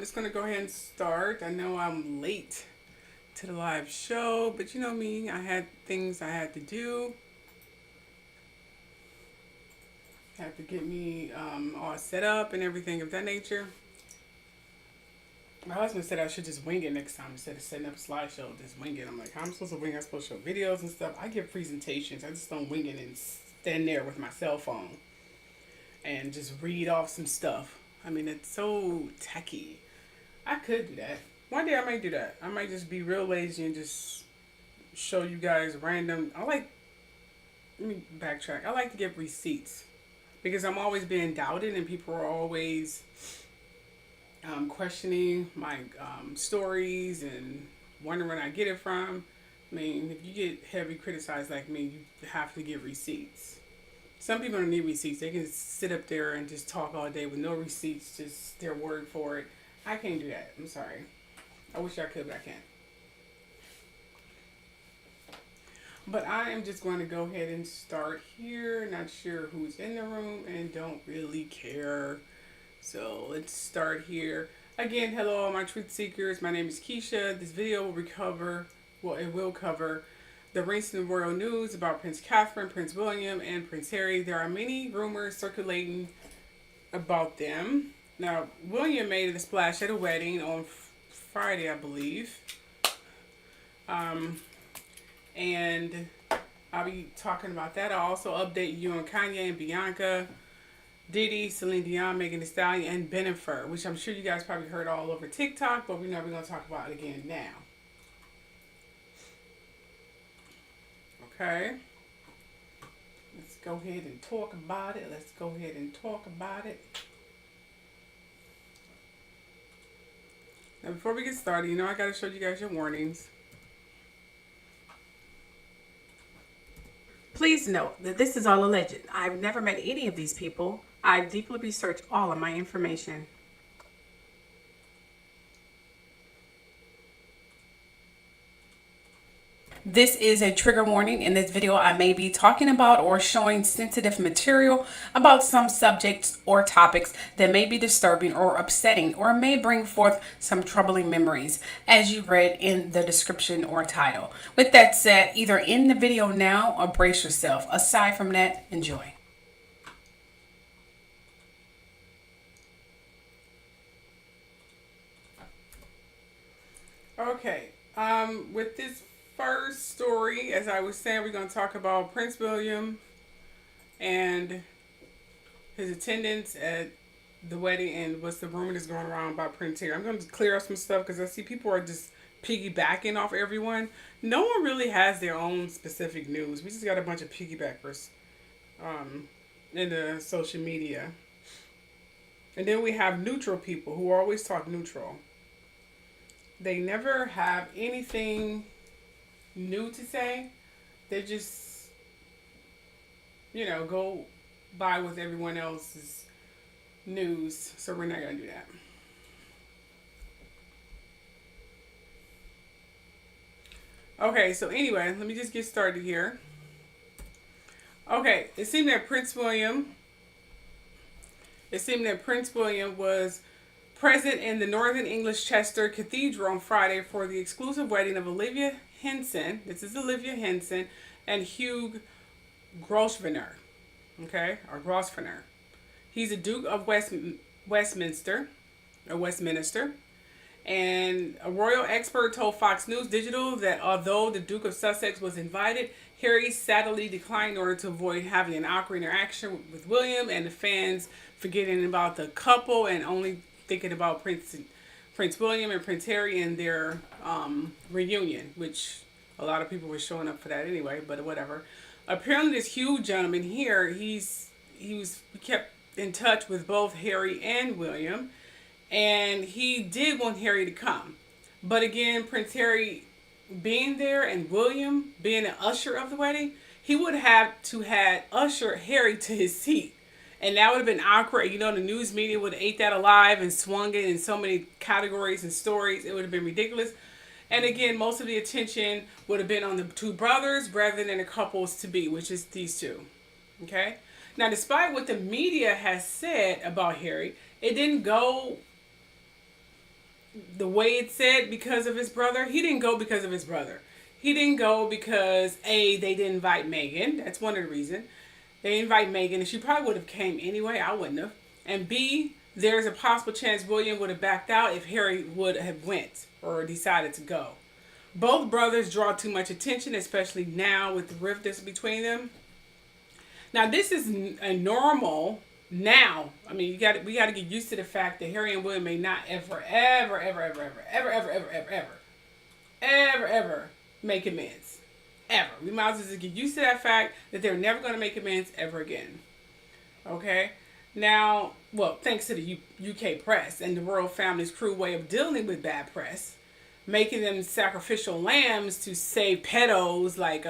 just going to go ahead and start. I know I'm late to the live show, but you know me, I had things I had to do. Had to get me all set up and everything of that nature. My husband said I should just wing it next time instead of setting up a slideshow. Just wing it. I'm like, how am I supposed to wing? I'm supposed to show videos and stuff. I give presentations. I just don't wing it and stand there with my cell phone and just read off some stuff. I mean, it's so tacky. I could do that. One day I might do that. I might just be real lazy and just show you guys random. Let me backtrack. I like to give receipts because I'm always being doubted and people are always questioning my stories and wondering where I get it from. I mean, if you get heavy criticized like me, you have to give receipts. Some people don't need receipts. They can sit up there and just talk all day with no receipts, just their word for it. I can't do that. I'm sorry. I wish I could, but I can't. But I am just going to go ahead and start here. Not sure who's in the room and don't really care. So let's start here. Again, hello all my truth seekers. My name is Keisha. This video will cover the recent royal news about Prince Catherine, Prince William, and Prince Harry. There are many rumors circulating about them. Now, William made a splash at a wedding on Friday, I believe. And I'll be talking about that. I'll also update you on Kanye and Bianca, Diddy, Celine Dion, Megan Thee Stallion, and Bennifer, which I'm sure you guys probably heard all over TikTok, but we're going to talk about it again now. Okay. Let's go ahead and talk about it. Now, before we get started, I got to show you guys your warnings. Please note that this is all alleged. I've never met any of these people. I've deeply researched all of my information. This is a trigger warning. In this video, I may be talking about or showing sensitive material about some subjects or topics that may be disturbing or upsetting or may bring forth some troubling memories, as you read in the description or title. With that said, either end the video now or brace yourself. Aside from that, enjoy. Okay, with this first story, as I was saying, we're going to talk about Prince William and his attendance at the wedding and what's the rumor that's going around about Prince Harry. I'm going to clear up some stuff because I see people are just piggybacking off everyone. No one really has their own specific news. We just got a bunch of piggybackers in the social media. And then we have neutral people who always talk neutral. They never have anything new to say. They just, go by with everyone else's news. So we're not going to do that. Okay, so anyway, let me just get started here. Okay, it seemed that Prince William was present in the Northern English Chester Cathedral on Friday for the exclusive wedding of Olivia Henson. This is Olivia Henson and Hugh Grosvenor. Okay, or Grosvenor. He's a Duke of Westminster. And a royal expert told Fox News Digital that although the Duke of Sussex was invited, Harry sadly declined in order to avoid having an awkward interaction with William and the fans forgetting about the couple and only thinking about Prince William and Prince Harry and their reunion, which a lot of people were showing up for that anyway, but whatever. Apparently this Hugh gentleman here, he kept in touch with both Harry and William, and he did want Harry to come. But again, Prince Harry being there and William being an usher of the wedding, he would have to had usher Harry to his seat. And that would have been awkward. The news media would have ate that alive and swung it in so many categories and stories. It would have been ridiculous. And again, most of the attention would have been on the two brothers rather than the couples to be, which is these two. Okay? Now, despite what the media has said about Harry, it didn't go the way it said because of his brother, he didn't go because of his brother. He didn't go because A, they didn't invite Megan. That's one of the reasons. They invite Megan, and she probably would have came anyway. I wouldn't have. And B, there's a possible chance William would have backed out if Harry would have went or decided to go. Both brothers draw too much attention, especially now with the rift that's between them. Now, this is a normal now. I mean, we got to get used to the fact that Harry and William may not ever make amends. Ever. We might as well just get used to that fact that they're never going to make amends ever again. Okay? Now, well, thanks to the UK press and the royal family's cruel way of dealing with bad press, making them sacrificial lambs to save pedos like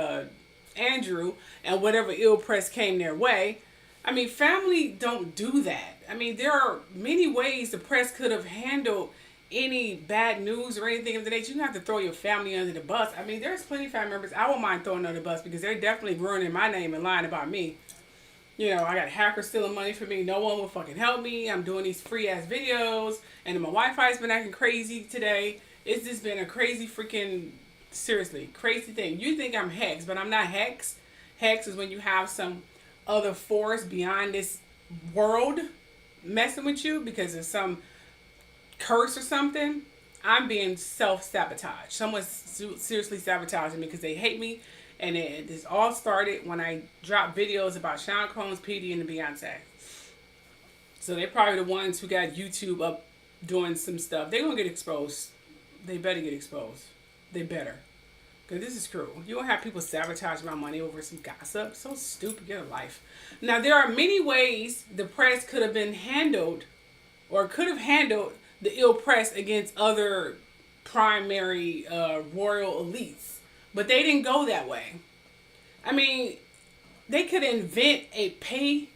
Andrew and whatever ill press came their way. I mean, family don't do that. I mean, there are many ways the press could have handled any bad news or anything of the nature. You don't have to throw your family under the bus. I mean, there's plenty of family members I won't mind throwing under the bus because they're definitely ruining my name and lying about me. You know, I got hackers stealing money from me. No one will fucking help me. I'm doing these free ass videos and my Wi-Fi's been acting crazy today. It's just been a crazy freaking, seriously, crazy thing. You think I'm Hex, but I'm not Hex. Hex is when you have some other force beyond this world messing with you because of some curse or something. I'm being self-sabotaged. Someone's seriously sabotaging me because they hate me. And this all started when I dropped videos about Sean Combs, P.D. and the Beyonce. So they're probably the ones who got YouTube up doing some stuff. They're going to get exposed. They better get exposed. They better. Because this is cruel. You don't have people sabotage my money over some gossip. So stupid. Get a life. Now, there are many ways the press could have been handled or could have handled the ill press against other primary royal elites. But they didn't go that way. I mean, they could invent a pay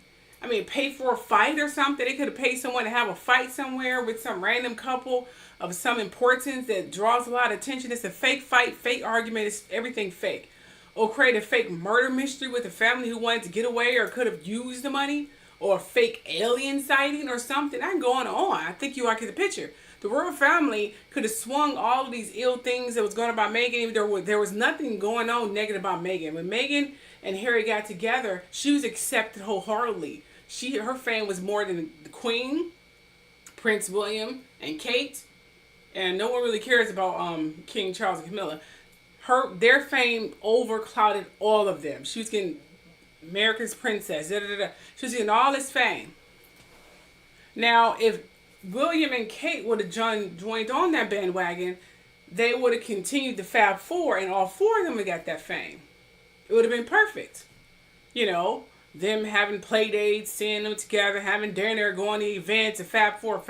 for a fight or something. They could have paid someone to have a fight somewhere with some random couple of some importance that draws a lot of attention. It's a fake fight, fake argument. It's everything fake. Or create a fake murder mystery with a family who wanted to get away or could have used the money. Or a fake alien sighting or something. I'm going on. I think you all get the picture. The royal family could have swung all of these ill things that was going on about Meghan. Even there was nothing going on negative about Meghan. When Meghan and Harry got together, she was accepted wholeheartedly. Her fame was more than the Queen, Prince William, and Kate. And no one really cares about King Charles and Camilla. Their fame overclouded all of them. She was getting America's princess. She was getting all this fame. Now, if William and Kate would have joined on that bandwagon, they would have continued the Fab Four, and all four of them would have got that fame. It would have been perfect. You know, them having play dates, seeing them together, having dinner, going to events, and Fab Four.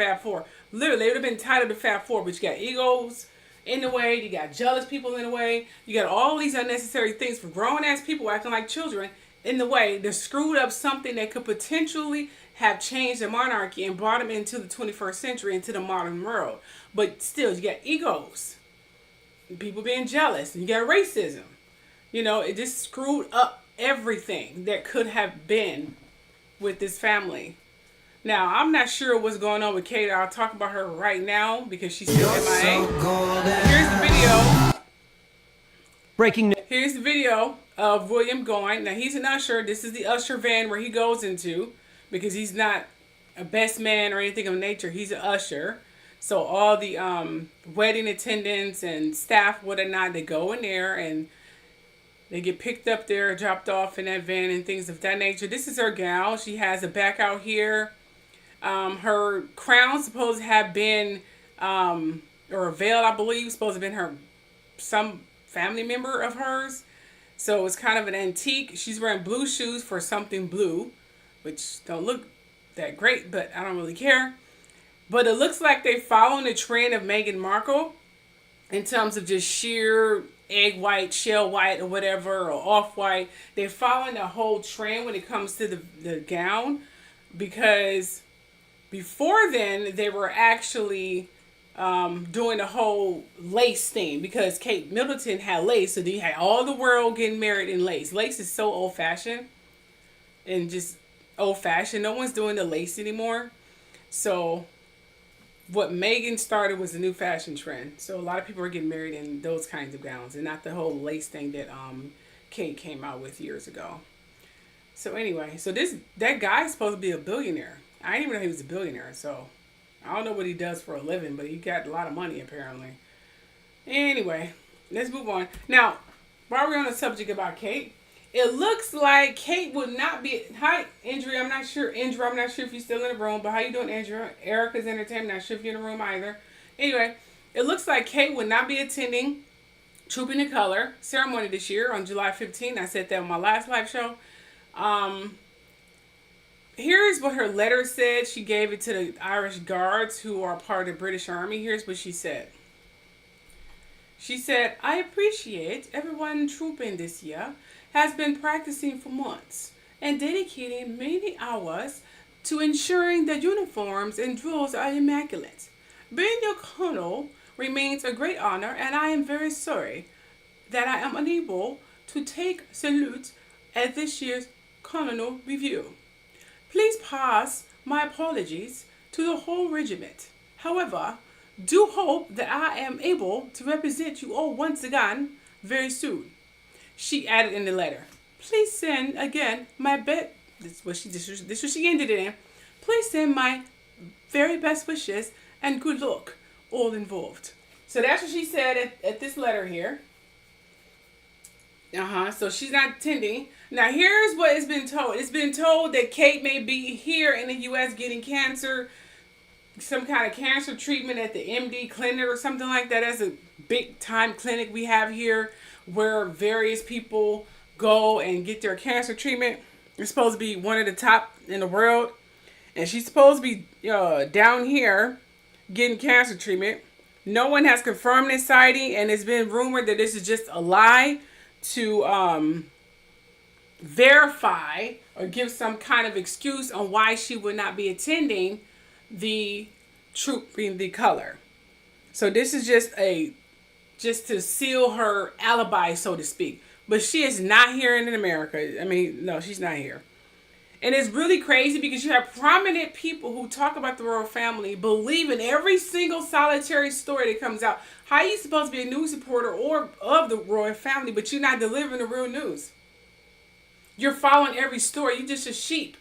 Literally, they would have been titled the Fab Four, but you got egos in the way, you got jealous people in the way, you got all these unnecessary things for grown-ass people acting like children in the way. They screwed up something that could potentially have changed the monarchy and brought them into the 21st century, into the modern world. But still, you got egos, people being jealous, and you got racism. You know, it just screwed up everything that could have been with this family. Now, I'm not sure what's going on with Kate. I'll talk about her right now because she's still MIA. Here's the video. Breaking news. Here's the video of William going. Now, he's an usher. This is the usher van where he goes into because he's not a best man or anything of nature. He's an usher. So all the wedding attendants and staff, whatnot, they go in there and they get picked up there, dropped off in that van and things of that nature. This is her gown. She has a back out here. Her crown supposed to have been, or a veil, I believe, supposed to have been some family member of hers. So it's kind of an antique. She's wearing blue shoes for something blue, which don't look that great, but I don't really care. But it looks like they're following the trend of Meghan Markle in terms of just sheer egg white, shell white, or whatever, or off-white. They're following the whole trend when it comes to the gown, because before then, they were actually doing the whole lace thing, because Kate Middleton had lace, so then you had all the world getting married in lace. Lace is so old-fashioned, and just old-fashioned. No one's doing the lace anymore. So what Megan started was a new fashion trend. So a lot of people are getting married in those kinds of gowns and not the whole lace thing that Kate came out with years ago. So anyway, so that guy's supposed to be a billionaire. I didn't even know he was a billionaire. So I don't know what he does for a living, but he got a lot of money apparently. Anyway, let's move on. Now, while we're on the subject about Kate, it looks like Kate would not be. Hi, Andrea. I'm not sure. Andrea, I'm not sure if you're still in the room, but how you doing, Andrea? Erica's entertainment. Not sure if you're in the room either. Anyway, it looks like Kate would not be attending Trooping the Color ceremony this year on July 15th. I said that on my last live show. Here's what her letter said. She gave it to the Irish Guards who are part of the British Army. Here's what she said. She said, I appreciate everyone trooping this year has been practicing for months and dedicating many hours to ensuring that uniforms and drills are immaculate. Being your colonel remains a great honor, and I am very sorry that I am unable to take salute at this year's colonel review. Please pass my apologies to the whole regiment. However, do hope that I am able to represent you all once again very soon. She added in the letter, please send again my best. This is what she ended it in. Please send my very best wishes and good luck, all involved. So that's what she said at this letter here. So she's not attending. Now here's what has been told. It's been told that Kate may be here in the U.S. getting cancer, some kind of cancer treatment at the MD clinic or something like that. That's a big time clinic we have here where various people go and get their cancer treatment. It's supposed to be one of the top in the world. And she's supposed to be down here getting cancer treatment. No one has confirmed this sighting, and it's been rumored that this is just a lie to verify or give some kind of excuse on why she would not be attending the Trooping the Color. So this is just to seal her alibi, so to speak. But she is not here in America. I mean, no, she's not here. And it's really crazy because you have prominent people who talk about the royal family, believe in every single solitary story that comes out. How are you supposed to be a news reporter or of the royal family, but you're not delivering the real news? You're following every story. You're just a sheep.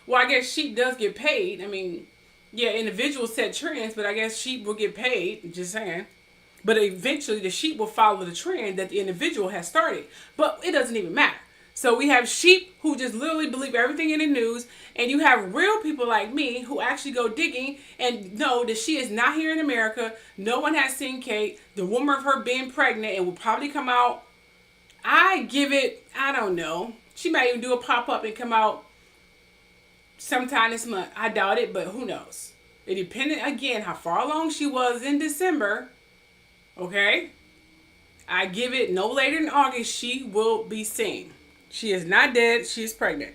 Well, I guess sheep does get paid. I mean, yeah, individuals set trends, but I guess sheep will get paid. Just saying. But eventually the sheep will follow the trend that the individual has started. But it doesn't even matter. So we have sheep who just literally believe everything in the news. And you have real people like me who actually go digging and know that she is not here in America. No one has seen Kate. The rumor of her being pregnant, it will probably come out. I give it, I don't know. She might even do a pop-up and come out sometime this month. I doubt it, but who knows? It depended, again, how far along she was in December. Okay? I give it no later than August, she will be seen. She is not dead. She is pregnant.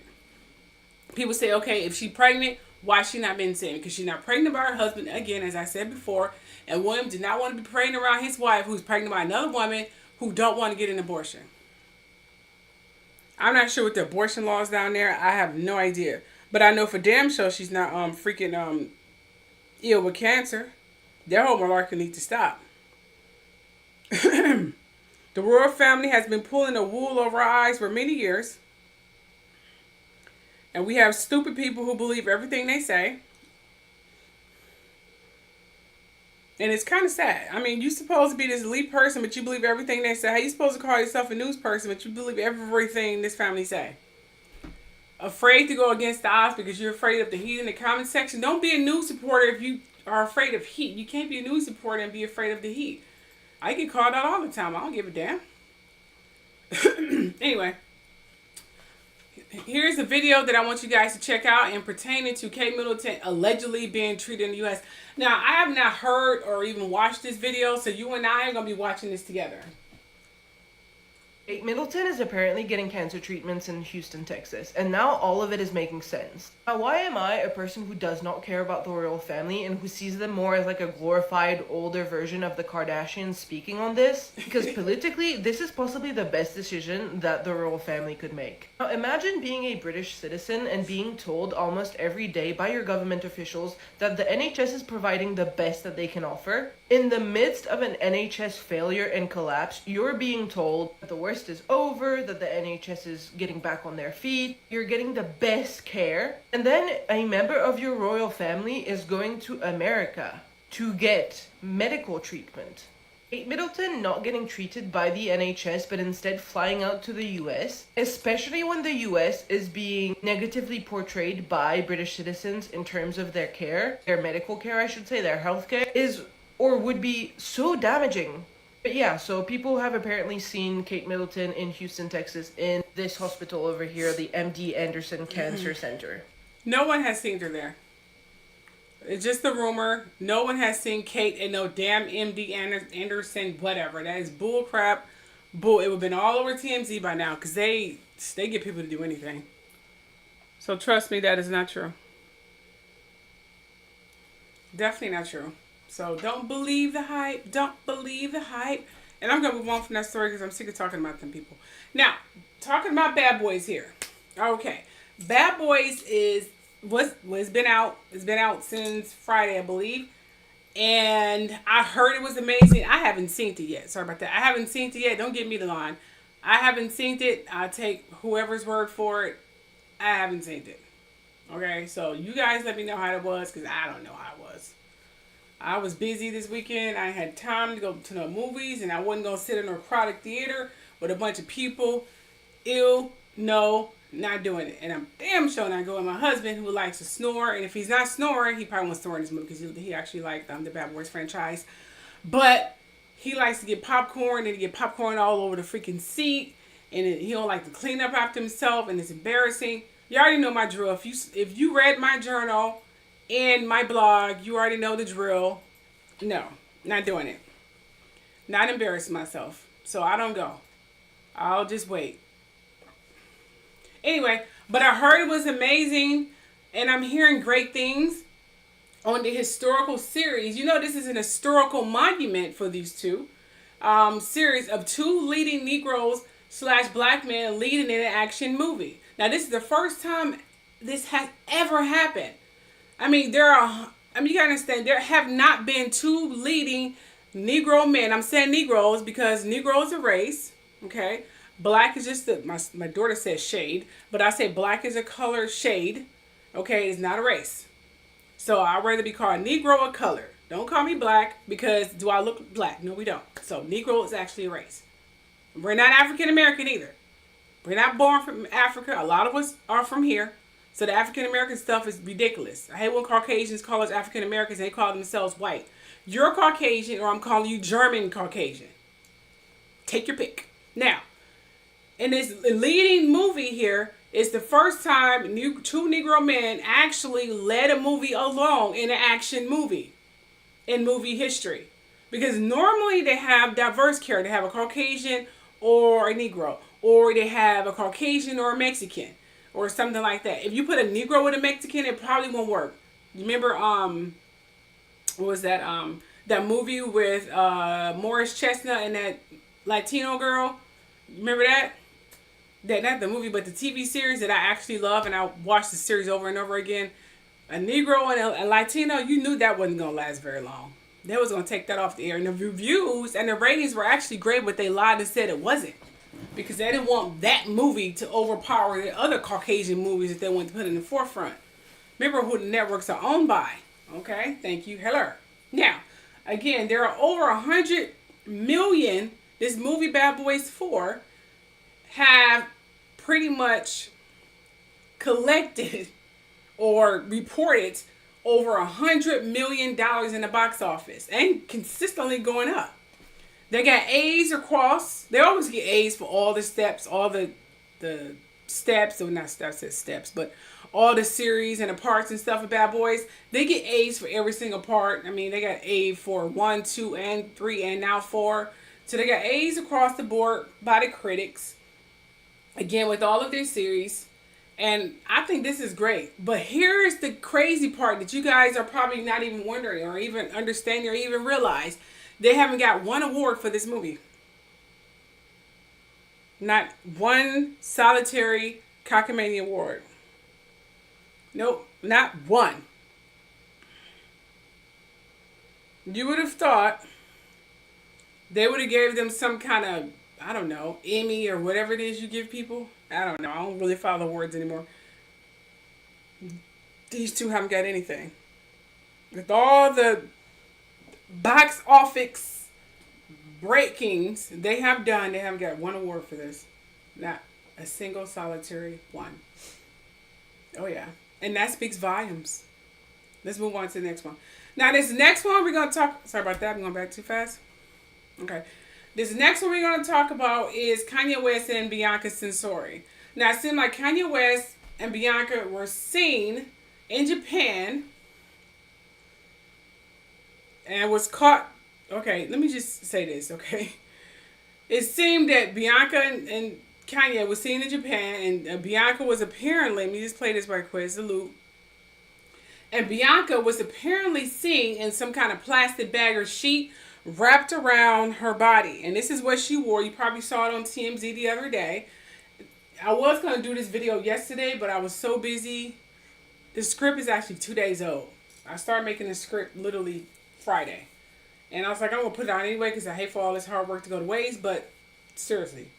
People say, okay, if she's pregnant, why she not been seen? Because she's not pregnant by her husband, again, as I said before. And William did not want to be pregnant around his wife, who's pregnant by another woman who don't want to get an abortion. I'm not sure what the abortion laws down there. I have no idea. But I know for damn sure she's not freaking ill with cancer. Their whole malarkey needs to stop. The royal family has been pulling the wool over our eyes for many years. And we have stupid people who believe everything they say. And it's kind of sad. I mean, you're supposed to be this elite person, but you believe everything they say. How you supposed to call yourself a news person, but you believe everything this family say? Afraid to go against the odds because you're afraid of the heat in the comment section. Don't be a news reporter if you are afraid of heat. You can't be a news reporter and be afraid of the heat. I get called out all the time. I don't give a damn. Anyway. Here's a video that I want you guys to check out and pertaining to Kate Middleton allegedly being treated in the U.S. Now, I have not heard or even watched this video, so you and I are going to be watching this together. Kate Middleton is apparently getting cancer treatments in Houston, Texas, and now all of it is making sense. Now, why am I, a person who does not care about the royal family and who sees them more as like a glorified, older version of the Kardashians, speaking on this? Because politically, this is possibly the best decision that the royal family could make. Now, imagine being a British citizen and being told almost every day by your government officials that the NHS is providing the best that they can offer. In the midst of an NHS failure and collapse, you're being told that the worst is over, that the NHS is getting back on their feet, you're getting the best care, and then a member of your royal family is going to America to get medical treatment. Kate Middleton not getting treated by the NHS but instead flying out to the US, especially when the US is being negatively portrayed by British citizens in terms of their care, their medical care I should say, their healthcare, is or would be so damaging. But yeah, so people have apparently seen Kate Middleton in Houston, Texas, in this hospital over here, the MD Anderson Cancer Center. No one has seen her there. It's just a rumor. No one has seen Kate in no damn MD Anderson, whatever. That is bull crap. Bull. It would have been all over TMZ by now because they get people to do anything. So trust me, that is not true. Definitely not true. So don't believe the hype. Don't believe the hype. And I'm going to move on from that story because I'm sick of talking about them people. Now, talking about Bad Boys here. Okay. Bad Boys was been out. It's been out since Friday, I believe. And I heard it was amazing. I haven't seen it yet. Sorry about that. I haven't seen it yet. Don't get me the line. I haven't seen it. I take whoever's word for it. I haven't seen it. Okay. So you guys let me know how it was because I don't know how it was. I was busy this weekend. I had time to go to the movies, and I wasn't going to sit in a crowded theater with a bunch of people. No, not doing it. And I'm damn sure not going with my husband, who likes to snore. And if he's not snoring, he probably won't snore in this movie because he actually liked the Bad Boys franchise. But he likes to get popcorn, and he get popcorn all over the freaking seat. And he don't like to clean up after himself, and it's embarrassing. You already know my drill. If you read my journal and my blog, you already know the drill. No, not doing it. Not embarrassing myself. So I don't go. I'll just wait. Anyway, but I heard it was amazing, and I'm hearing great things on the historical series. You know, this is an historical monument for these two. Series of two leading Negroes / black men leading in an action movie. Now, this is the first time this has ever happened. I mean, you gotta understand, there have not been two leading Negro men. I'm saying Negroes because Negro is a race, okay? Black is just my daughter says shade, but I say black is a color shade, okay? It's not a race. So I'd rather be called Negro or color. Don't call me black because do I look black? No, we don't. So Negro is actually a race. We're not African American either. We're not born from Africa. A lot of us are from here. So the African American stuff is ridiculous. I hate when Caucasians call us African Americans and they call themselves white. You're Caucasian, or I'm calling you German Caucasian. Take your pick. Now, in this leading movie here, it's the first time two Negro men actually led a movie alone in an action movie in movie history. Because normally they have diverse character. They have a Caucasian or a Negro, or they have a Caucasian or a Mexican, or something like that. If you put a Negro with a Mexican, it probably won't work. You remember, what was that? That movie with Morris Chestnut and that Latino girl. Remember that? Not the movie, but the TV series that I actually love, and I watched the series over and over again. A Negro and a Latino, you knew that wasn't going to last very long. They was going to take that off the air. And the reviews and the ratings were actually great, but they lied and said it wasn't. Because they didn't want that movie to overpower the other Caucasian movies that they wanted to put in the forefront. Remember who the networks are owned by. Okay, thank you. Hello. Now, again, there are over 100 million, this movie Bad Boys 4 have pretty much collected or reported over $100 million in the box office and consistently going up. They got A's across. They always get A's for all the steps, all the steps, or not steps, it's steps, but all the series and the parts and stuff of Bad Boys. They get A's for every single part. I mean, they got A for 1, 2, and 3, and now 4. So they got A's across the board by the critics. Again, with all of their series. And I think this is great. But here's the crazy part that you guys are probably not even wondering or even understanding or even realize. They haven't got one award for this movie. Not one solitary cockamamie award. Nope, not one. You would have thought they would have gave them some kind of, I don't know, Emmy or whatever it is you give people. I don't know. I don't really follow the words anymore. These two haven't got anything. With all the box office breakings they have done, they haven't got one award for this. Not a single solitary one. Oh, yeah. And that speaks volumes. Let's move on to the next one. Now, this next one we're going to talk... Sorry about that. I'm going back too fast. Okay. This next one we're going to talk about is Kanye West and Bianca Censori. Now, it seemed like Kanye West and Bianca were seen in Japan and was caught... Okay, let me just say this, okay? It seemed that Bianca and Kanye was seen in Japan, and Bianca was apparently... Let me just play this right quick. It's a loop. And Bianca was apparently seen in some kind of plastic bag or sheet wrapped around her body. And this is what she wore. You probably saw it on TMZ the other day. I was going to do this video yesterday, but I was so busy. The script is actually 2 days old. I started making the script literally Friday. And I was like, I'm going to put it on anyway because I hate for all this hard work to go to waste. But seriously,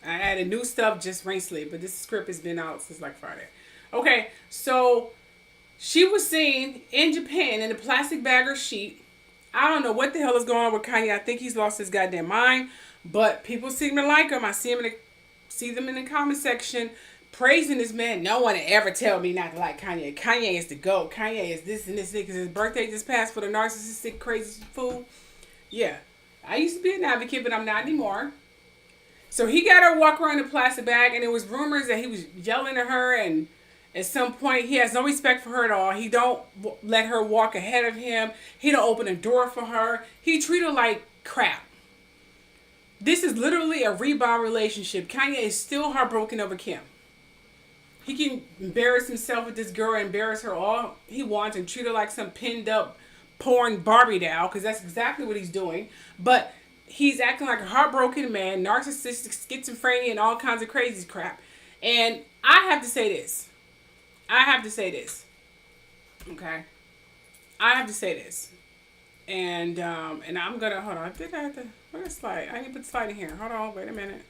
I added new stuff just recently. But this script has been out since like Friday. Okay, so... She was seen in Japan in a plastic bag or sheet. I don't know what the hell is going on with Kanye. I think he's lost his goddamn mind. But people seem to like him. I see them in the comment section praising this man. No one ever tell me not to like Kanye. Kanye is the GOAT. Kanye is this and this because his birthday just passed for the narcissistic crazy fool. Yeah. I used to be an advocate, but I'm not anymore. So he got her walk around in a plastic bag, and there was rumors that he was yelling at her, and at some point, he has no respect for her at all. He don't let her walk ahead of him. He don't open a door for her. He treat her like crap. This is literally a rebound relationship. Kanye is still heartbroken over Kim. He can embarrass himself with this girl and embarrass her all he wants and treat her like some pinned up porn Barbie doll, because that's exactly what he's doing. But he's acting like a heartbroken man, narcissistic, schizophrenia, and all kinds of crazy crap. And I have to say this. Okay? I have to say this. And I'm gonna, hold on. Did I have to, where's the slide? I need to put the slide in here. Hold on, wait a minute.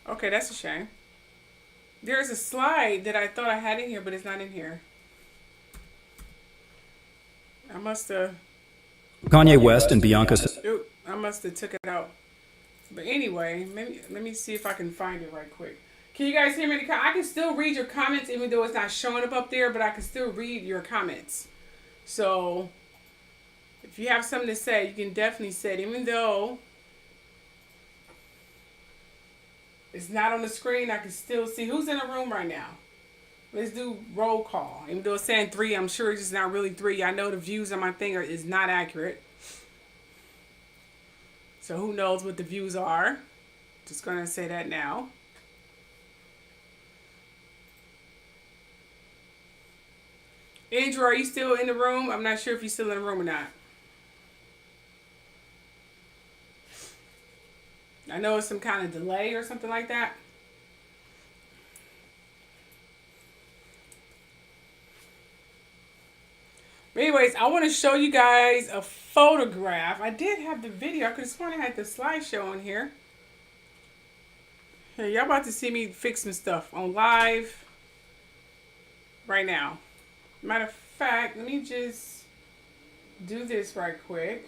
Okay, that's a shame. There's a slide that I thought I had in here, but it's not in here. I must have... Kanye West and Bianca. Oop, I must have took it out. But anyway, maybe let me see if I can find it right quick. Can you guys hear me? I can still read your comments even though it's not showing up there, but I can still read your comments. So, if you have something to say, you can definitely say it. Even though it's not on the screen, I can still see who's in the room right now. Let's do roll call. Even though it's saying 3, I'm sure it's just not really 3. I know the views on my thing is not accurate. So who knows what the views are. Just going to say that now. Andrew, are you still in the room? I'm not sure if you're still in the room or not. I know it's some kind of delay or something like that. But anyways, I want to show you guys a photograph. I did have the video. I could have sworn I had the slideshow on here. Hey, y'all about to see me fix some stuff on live right now. Matter of fact, let me just do this right quick.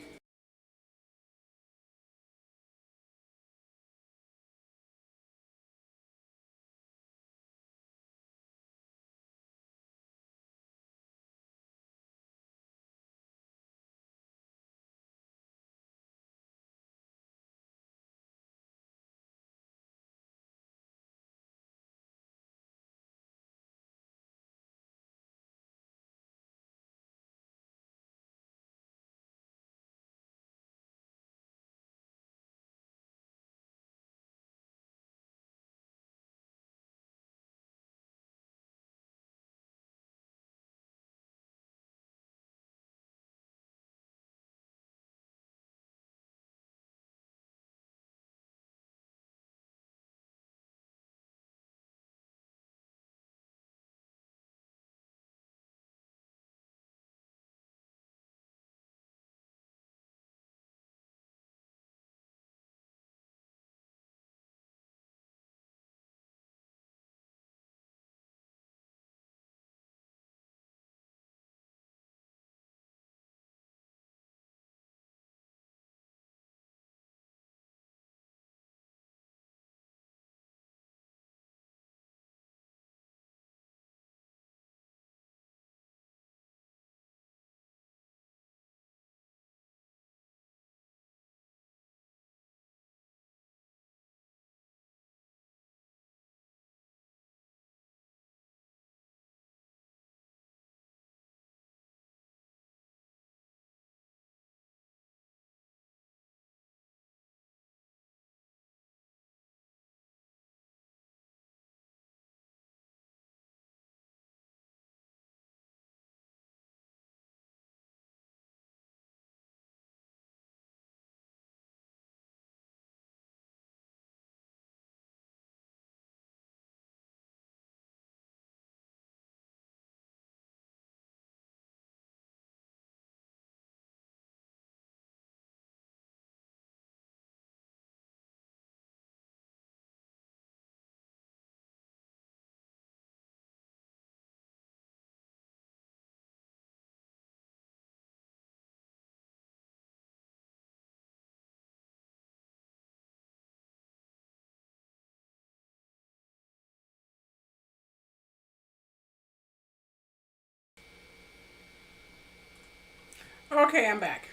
Okay, I'm back.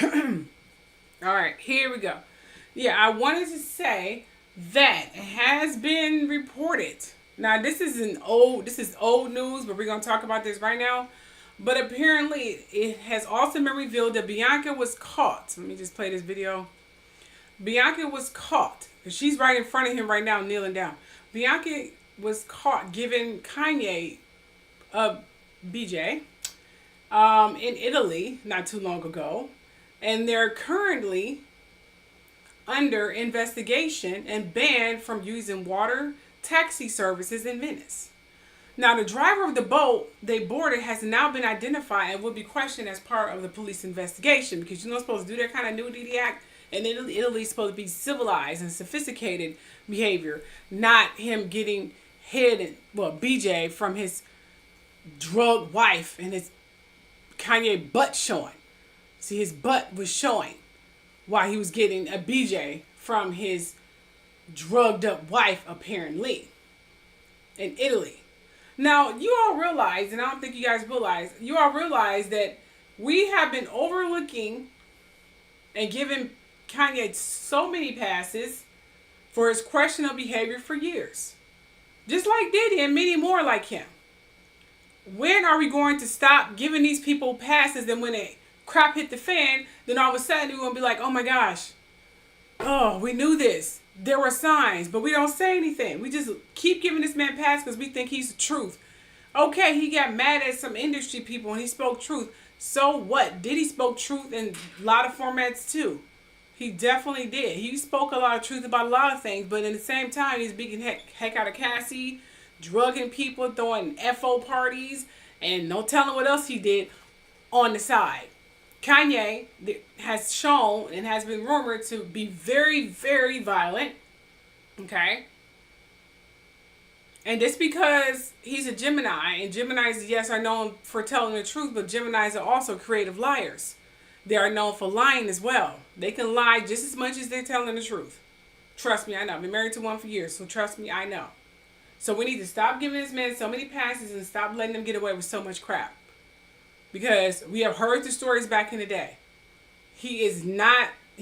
All right, here we go. Yeah, I wanted to say that it has been reported. Now, this is old news, but we're gonna talk about this right now. But apparently, it has also been revealed that Bianca was caught. Let me just play this video. Bianca was caught. She's right in front of him right now, kneeling down. Bianca was caught giving Kanye a BJ in Italy not too long ago. And they're currently under investigation and banned from using water taxi services in Venice. Now, the driver of the boat they boarded has now been identified and will be questioned as part of the police investigation, because you're not supposed to do that kind of nudity act. And Italy's supposed to be civilized and sophisticated behavior, not him getting BJ from his drug wife and his Kanye butt showing. See, his butt was showing while he was getting a BJ from his drugged up wife, apparently, in Italy. Now, you all realize, and I don't think you guys realize, that we have been overlooking and giving Kanye so many passes for his questionable behavior for years. Just like Diddy and many more like him. When are we going to stop giving these people passes, and when they crap hit the fan, then all of a sudden we're going to be like, oh my gosh, oh, we knew this. There were signs, but we don't say anything. We just keep giving this man pass because we think he's the truth. Okay, he got mad at some industry people and he spoke truth. So what? Diddy spoke truth in a lot of formats too. He definitely did. He spoke a lot of truth about a lot of things, but at the same time, he's beating heck out of Cassie, drugging people, throwing FO parties, and no telling what else he did on the side. Kanye has shown and has been rumored to be very, very violent. Okay? And it's because he's a Gemini. And Geminis, yes, are known for telling the truth, but Geminis are also creative liars. They are known for lying as well. They can lie just as much as they're telling the truth. Trust me, I know. I've been married to one for years, so trust me, I know. So we need to stop giving this man so many passes and stop letting him get away with so much crap. Because we have heard the stories back in the day. He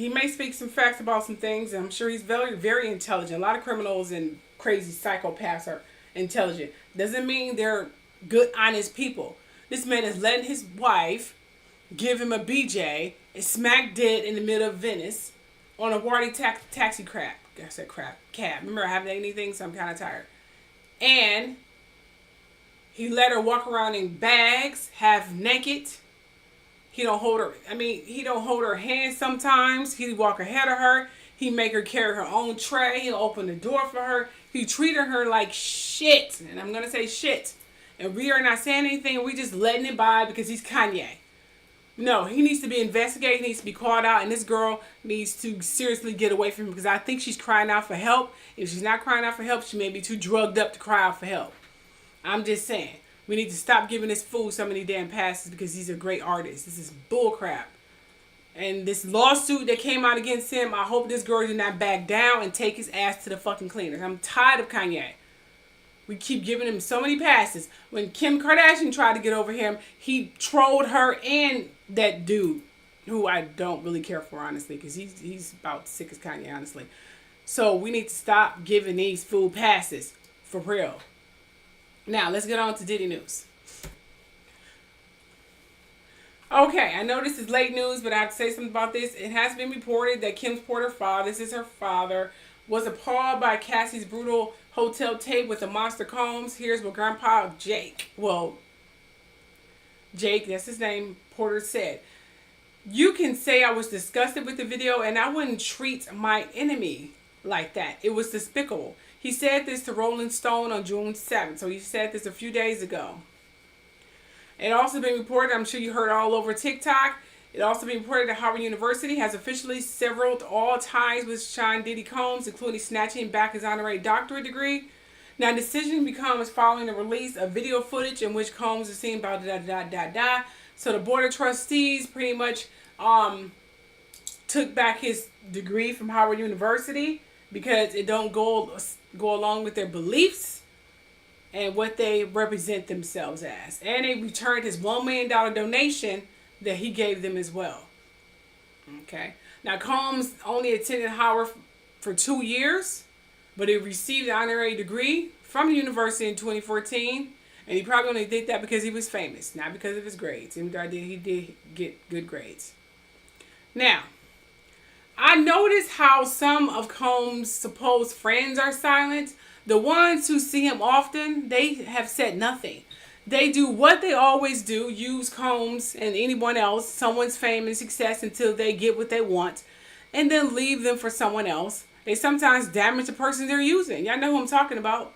may speak some facts about some things, and I'm sure he's very, very intelligent. A lot of criminals and crazy psychopaths are intelligent. Doesn't mean they're good, honest people. This man is letting his wife give him a BJ and smack dead in the middle of Venice on a Wardy taxi cab. I said cab. Remember, I haven't anything, so I'm kind of tired. And he let her walk around in bags, half naked. He don't hold her hand sometimes. He walk ahead of her. He make her carry her own tray. He'll open the door for her. He treated her like shit. And I'm going to say shit. And we are not saying anything. We just letting it by because he's Kanye. No, he needs to be investigated. He needs to be called out. And this girl needs to seriously get away from him, because I think she's crying out for help. If she's not crying out for help, she may be too drugged up to cry out for help. I'm just saying. We need to stop giving this fool so many damn passes because he's a great artist. This is bullcrap. And this lawsuit that came out against him, I hope this girl did not back down and take his ass to the fucking cleaners. I'm tired of Kanye. We keep giving him so many passes. When Kim Kardashian tried to get over him, he trolled her and that dude, who I don't really care for, honestly, because he's about sick as Kanye, honestly. So we need to stop giving these fool passes. For real. Now, let's get on to Diddy news. Okay, I know this is late news, but I have to say something about this. It has been reported that Kim's Porter father, this is her father, was appalled by Cassie's brutal hotel tape with the monster combs. Here's what Grandpa Jake, that's his name, Porter said. You can say I was disgusted with the video, and I wouldn't treat my enemy like that. It was despicable. He said this to Rolling Stone on June 7th. So he said this a few days ago. It also been reported, I'm sure you heard all over TikTok, it also been reported that Harvard University has officially severed all ties with Sean Diddy Combs, including snatching back his honorary doctorate degree. Now, the decision becomes following the release of video footage in which Combs is seen about da. So the Board of Trustees pretty much took back his degree from Harvard University because it don't go along with their beliefs. and what they represent themselves as. And they returned his $1 million donation that he gave them as well. Okay. Now, Combs only attended Howard for 2 years, but he received an honorary degree from the university in 2014. And he probably only did that because he was famous, not because of his grades. Even though he did get good grades. Now, I noticed how some of Combs' supposed friends are silent. The ones who see him often, they have said nothing. They do what they always do, use Combs and anyone else, someone's fame and success until they get what they want, and then leave them for someone else. They sometimes damage the person they're using. Y'all know who I'm talking about.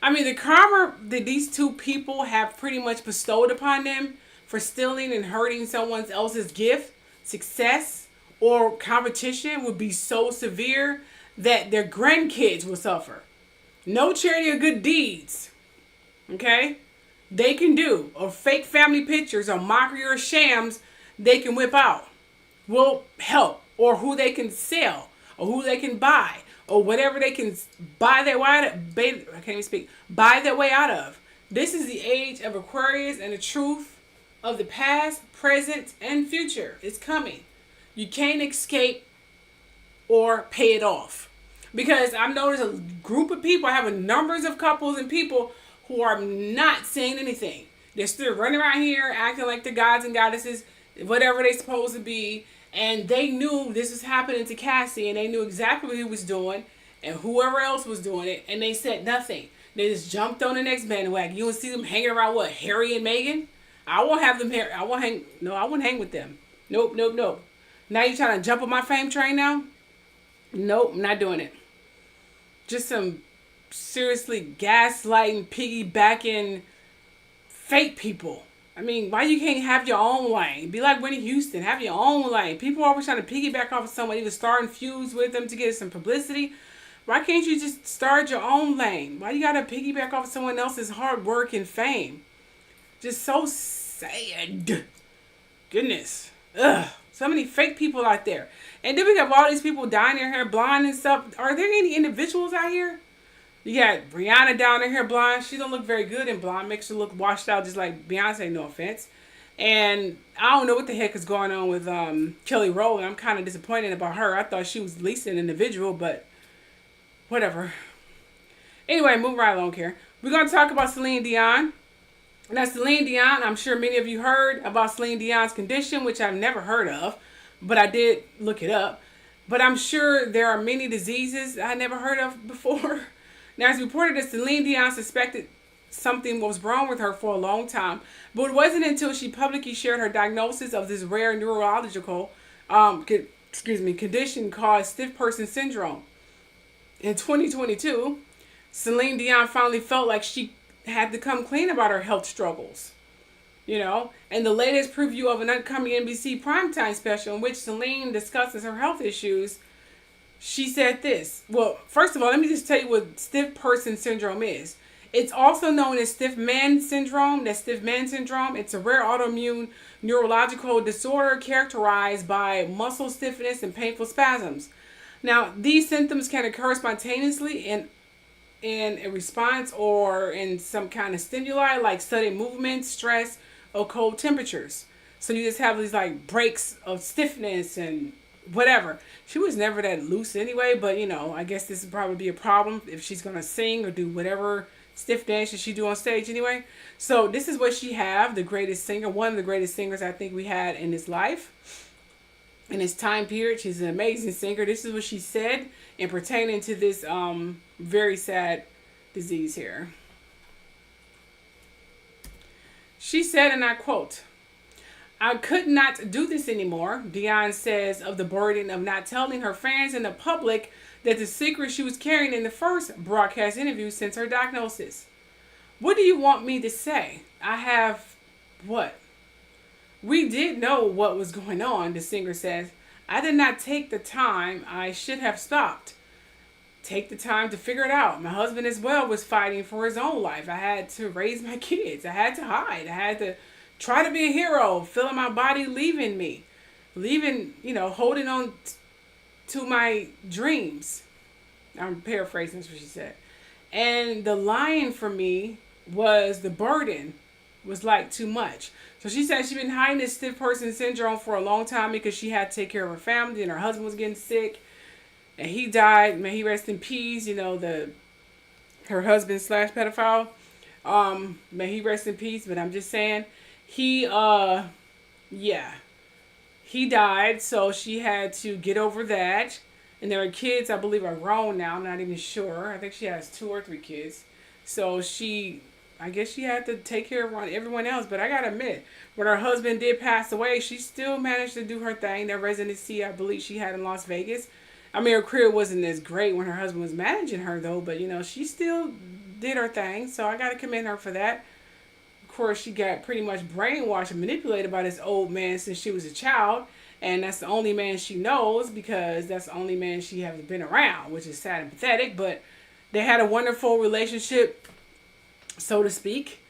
I mean, the karma that these two people have pretty much bestowed upon them for stealing and hurting someone else's gift, success, or competition would be so severe that their grandkids will suffer. No charity or good deeds, okay, they can do, or fake family pictures or mockery or shams they can whip out will help, or who they can sell, or who they can buy, or whatever they can buy their way out of. I can't even speak. Buy their way out of. This is the age of Aquarius, and the truth of the past, present, and future is coming. You can't escape or pay it off. Because I've noticed a group of people, I have numbers of couples and people who are not saying anything. They're still running around here acting like the gods and goddesses, whatever they're supposed to be. And they knew this was happening to Cassie, and they knew exactly what he was doing and whoever else was doing it. And they said nothing. They just jumped on the next bandwagon. You don't see them hanging around, what, Harry and Meghan? I won't have them here. I wouldn't hang with them. Nope. Now you trying to jump on my fame train now? Nope, I'm not doing it. Just some seriously gaslighting, piggybacking fake people. I mean, why you can't have your own lane? Be like Whitney Houston, have your own lane. People are always trying to piggyback off of someone, even starting feuds with them to get some publicity. Why can't you just start your own lane? Why you gotta piggyback off of someone else's hard work and fame? Just so sad. Goodness. Ugh. So many fake people out there. And then we have all these people dyeing their hair blonde and stuff. Are there any individuals out here? You got Rihanna down her hair blonde. She don't look very good in blonde. Makes her look washed out just like Beyonce, no offense. And I don't know what the heck is going on with Kelly Rowland. I'm kind of disappointed about her. I thought she was at least an individual, but whatever. Anyway, moving right along here. We're going to talk about Celine Dion. Now, Celine Dion, I'm sure many of you heard about Celine Dion's condition, which I've never heard of, but I did look it up. But I'm sure there are many diseases I never heard of before. Now, it's reported that Celine Dion suspected something was wrong with her for a long time, but it wasn't until she publicly shared her diagnosis of this rare neurological condition called stiff person syndrome. In 2022, Celine Dion finally felt like she had to come clean about her health struggles, and the latest preview of an upcoming NBC primetime special in which Celine discusses her health issues, she said this. Well, first of all, let me just tell you what stiff person syndrome is. It's also known as stiff man syndrome. It's a rare autoimmune neurological disorder characterized by muscle stiffness and painful spasms. Now, these symptoms can occur spontaneously in a response or in some kind of stimuli like sudden movement, stress, or cold temperatures. So you just have these like breaks of stiffness and whatever. She was never that loose anyway, but I guess this would probably be a problem if she's going to sing or do whatever stiff dances she do on stage anyway. So this is what she have, the greatest singer, one of the greatest singers I think we had in this life. In this time period, she's an amazing singer. This is what she said in pertaining to this very sad disease here. She said, and I quote, "I could not do this anymore," Dion says of the burden of not telling her fans and the public that the secret she was carrying in the first broadcast interview since her diagnosis. "What do you want me to say? I have what?" "We did know what was going on," the singer says. "I did not take the time I should have stopped. Take the time to figure it out. My husband as well was fighting for his own life. I had to raise my kids. I had to hide. I had to try to be a hero, feeling my body leaving me. Holding on to my dreams." I'm paraphrasing what she said. "And the lion for me was the burden was like too much. So she said she'd been hiding this stiff person syndrome for a long time because she had to take care of her family and her husband was getting sick and he died. May he rest in peace. You know, her husband / pedophile. May he rest in peace. But I'm just saying, he died. So she had to get over that. And their kids, I believe, are grown now. I'm not even sure. I think she has 2 or 3 kids. So I guess she had to take care of everyone else. But I got to admit, when her husband did pass away, she still managed to do her thing. That residency, I believe she had in Las Vegas. I mean, her career wasn't as great when her husband was managing her, though. But, you know, she still did her thing. So I got to commend her for that. Of course, she got pretty much brainwashed and manipulated by this old man since she was a child. And that's the only man she knows because that's the only man she has been around, which is sad and pathetic. But they had a wonderful relationship, so to speak.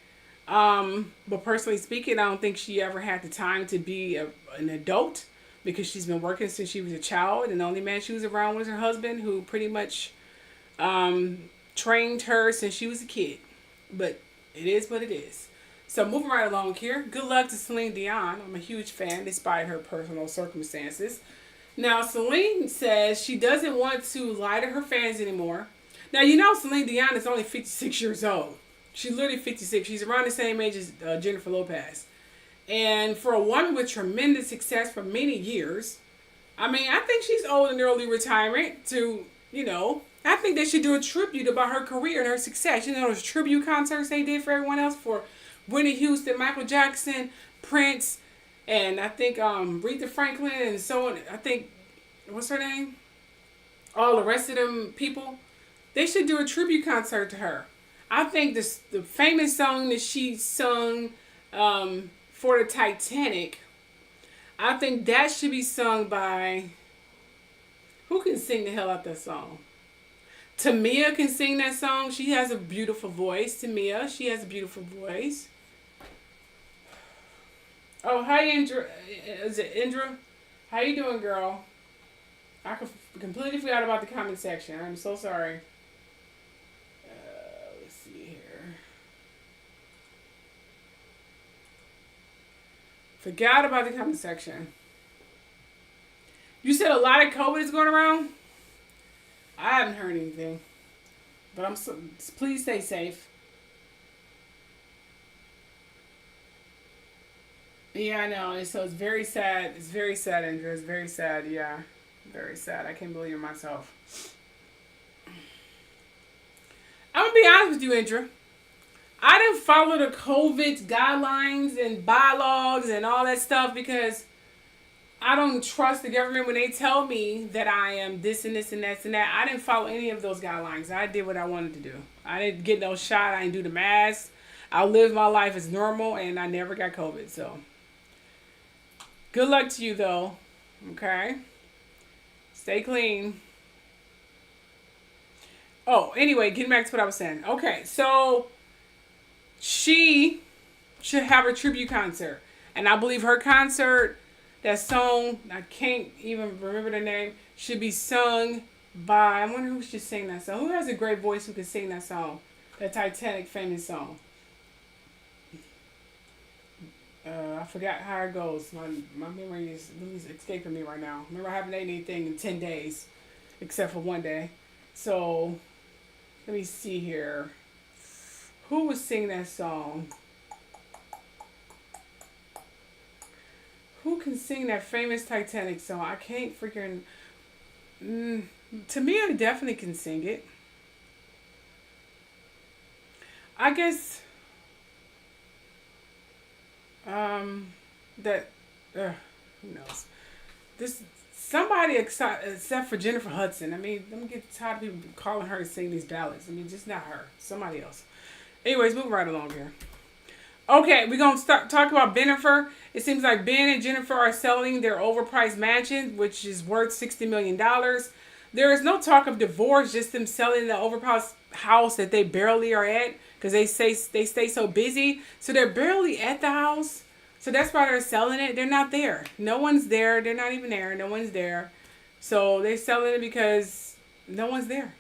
But personally speaking, I don't think she ever had the time to be an adult because she's been working since she was a child. And the only man she was around was her husband, who pretty much trained her since she was a kid. But it is what it is. So moving right along here, good luck to Celine Dion. I'm a huge fan despite her personal circumstances. Now, Celine says she doesn't want to lie to her fans anymore. Now, you know Celine Dion is only 56 years old. She's literally 56. She's around the same age as Jennifer Lopez. And for a woman with tremendous success for many years, I mean, I think she's old and early retirement to, you know, I think they should do a tribute about her career and her success. You know, those tribute concerts they did for everyone else for Whitney Houston, Michael Jackson, Prince, and I think Aretha Franklin and so on. I think, what's her name? All the rest of them people. They should do a tribute concert to her. I think the famous song that she sung for the Titanic, I think that should be sung by, who can sing the hell out that song? Tamia can sing that song. She has a beautiful voice. Tamia, she has a beautiful voice. Oh, hi, Indra. Is it Indra? How you doing, girl? I completely forgot about the comment section. I'm so sorry. Let's see here. Forgot about the comment section. You said a lot of COVID is going around? I haven't heard anything. But please stay safe. Yeah, I know. So it's very sad. It's very sad, Andrew. It's very sad. Yeah. Very sad. I can't believe it myself. I'm going to be honest with you, Andrew. I didn't follow the COVID guidelines and bylaws and all that stuff because I don't trust the government when they tell me that I am this and this and that and that. I didn't follow any of those guidelines. I did what I wanted to do. I didn't get no shot. I didn't do the mask. I lived my life as normal and I never got COVID. So good luck to you though. Okay. Stay clean. Oh, anyway, getting back to what I was saying. Okay, so she should have a tribute concert. And I believe her concert, that song, I can't even remember the name, should be sung by, I wonder who should sing that song. Who has a great voice who can sing that song? That Titanic famous song. I forgot how it goes. My memory is escaping me right now. Remember, I haven't ate anything in 10 days, except for one day. So, let me see here. Who was singing that song? Who can sing that famous Titanic song? I can't freaking... Tamia definitely can sing it. I guess... who knows? Somebody except for Jennifer Hudson. I mean, let me get tired of people calling her to sing these ballads. I mean, just not her. Somebody else. Anyways, moving right along here. Okay, we're going to talk about Bennifer. It seems like Ben and Jennifer are selling their overpriced mansion, which is worth $60 million. There is no talk of divorce, just them selling the overpriced house that they barely are at because they stay so busy. So they're barely at the house. So that's why they're selling it. They're not there. No one's there. They're not even there. No one's there. So they're selling it because no one's there.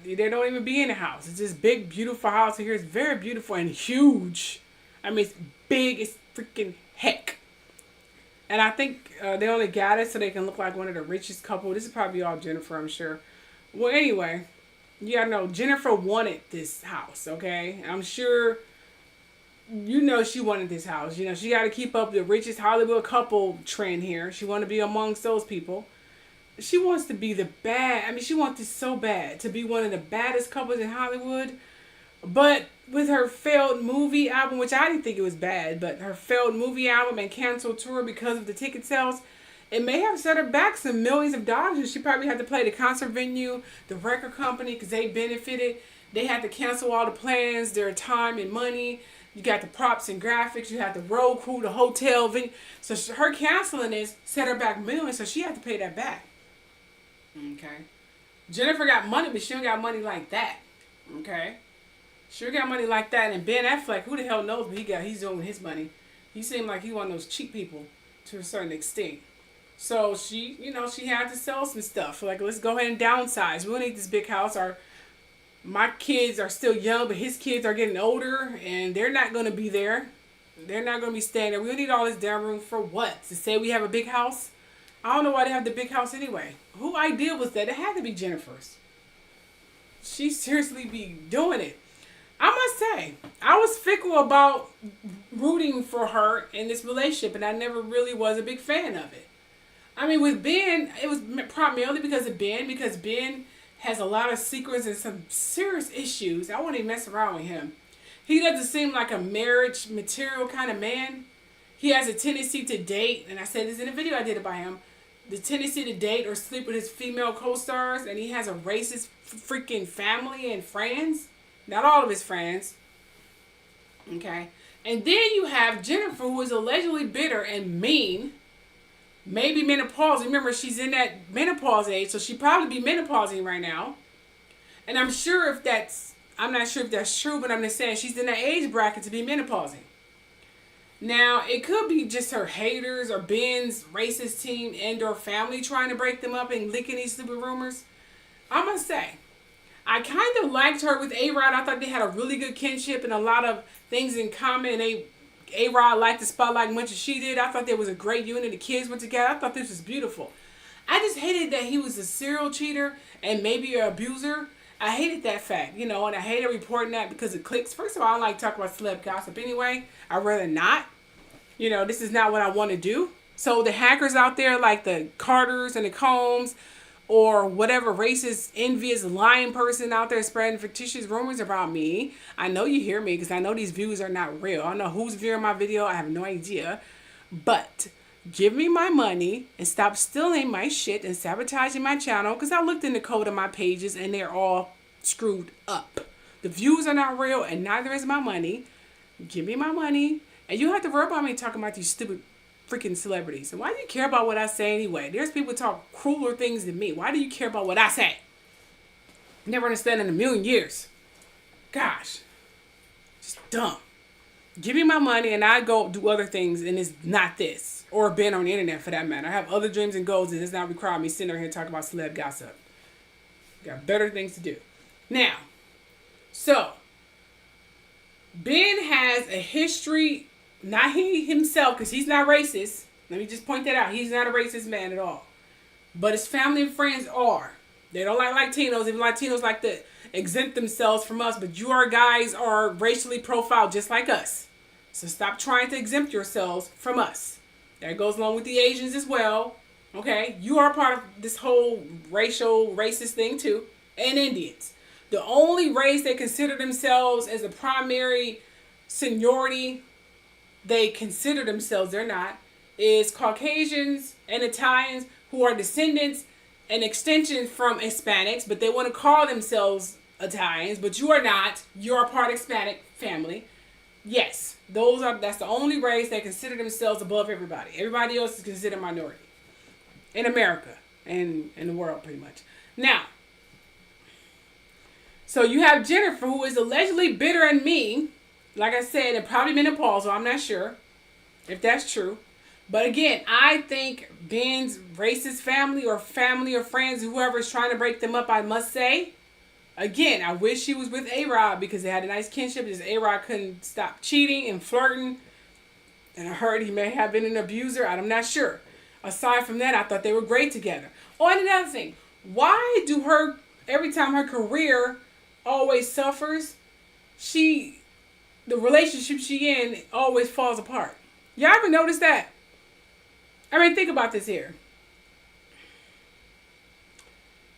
they don't even be in the house. It's this big, beautiful house here. It's very beautiful and huge. I mean, it's big as freaking heck. And I think they only got it so they can look like one of the richest couple. This is probably all Jennifer, I'm sure. Well, anyway, you gotta know, Jennifer wanted this house, okay? I'm sure you know she wanted this house. You know, she got to keep up the richest Hollywood couple trend here. She want to be amongst those people. She wants to be the bad. I mean, she wants this so bad to be one of the baddest couples in Hollywood. But with her failed movie album, which I didn't think it was bad, but her failed movie album and canceled tour because of the ticket sales, it may have set her back some millions of dollars. She probably had to play the concert venue, the record company, because they benefited. They had to cancel all the plans, their time and money. You got the props and graphics. You had the road crew, the hotel venue. So her canceling this set her back millions, so she had to pay that back. Okay. Jennifer got money, but she don't got money like that. Okay. She got money like that. And Ben Affleck, who the hell knows what he's doing with his money. He seemed like he one of those cheap people to a certain extent. So she, you know, she had to sell some stuff. Like, let's go ahead and downsize. We don't need this big house. My kids are still young, but his kids are getting older, and they're not going to be there. They're not going to be staying there. We don't need all this damn room for what? To say we have a big house? I don't know why they have the big house anyway. Who idea was that? It had to be Jennifer's. She seriously be doing it. I must say, I was fickle about rooting for her in this relationship, and I never really was a big fan of it. I mean, with Ben, it was primarily because Ben has a lot of secrets and some serious issues. I wouldn't even mess around with him. He doesn't seem like a marriage material kind of man. He has a tendency to date, and I said this in a video I did about him, the tendency to date or sleep with his female co-stars, and he has a racist freaking family and friends. Not all of his friends. Okay. And then you have Jennifer, who is allegedly bitter and mean. Maybe menopause. Remember, she's in that menopause age, so she probably be menopausing right now. And I'm not sure if that's true, but I'm just saying she's in that age bracket to be menopausing. Now, it could be just her haters or Ben's racist team and or family trying to break them up and leaking these stupid rumors. I must say, I kind of liked her with A-Rod. I thought they had a really good kinship and a lot of things in common. And A-Rod liked the spotlight much as she did. I thought there was a great unit. The kids went together. I thought this was beautiful. I just hated that he was a serial cheater and maybe an abuser. I hated that fact, you know, and I hated reporting that because it clicks. First of all, I don't like talking about celeb gossip anyway. I'd rather not. You know, this is not what I want to do. So the hackers out there like the Carters and the Combs or whatever racist, envious, lying person out there spreading fictitious rumors about me, I know you hear me because I know these views are not real. I don't know who's viewing my video. I have no idea. But give me my money and stop stealing my shit and sabotaging my channel because I looked in the code of my pages and they're all screwed up. The views are not real and neither is my money. Give me my money. And you have to worry about me talking about these stupid freaking celebrities. And why do you care about what I say anyway? There's people who talk crueler things than me. Why do you care about what I say? Never understand in a million years. Gosh. Just dumb. Give me my money and I go do other things and it's not this. Or been on the internet for that matter. I have other dreams and goals and it's not requiring me sitting there here talking about celeb gossip. Got better things to do. Now, so Ben has a history, not he himself, because he's not racist. Let me just point that out. He's not a racist man at all. But his family and friends are. They don't like Latinos. Even Latinos like to exempt themselves from us. But you guys are racially profiled just like us. So stop trying to exempt yourselves from us. That goes along with the Asians as well. Okay? You are part of this whole racist thing too. And Indians. The only race they consider themselves as a primary seniority, they consider themselves, they're not, is Caucasians and Italians who are descendants and extensions from Hispanics, but they want to call themselves Italians, but you are not. You are part Hispanic family. Yes, that's the only race that consider themselves above everybody. Everybody else is considered minority in America and in the world pretty much. Now, so you have Jennifer, who is allegedly bitter and mean, like I said, and probably menopausal. I'm not sure if that's true. But again, I think Ben's racist family or friends, whoever is trying to break them up, I must say, Again, I wish she was with A-Rod because they had a nice kinship. Just A-Rod couldn't stop cheating and flirting. And I heard he may have been an abuser. I'm not sure. Aside from that, I thought they were great together. Oh, and another thing. Why do every time her career always suffers, the relationship she in always falls apart? Y'all ever notice that? I mean, think about this here.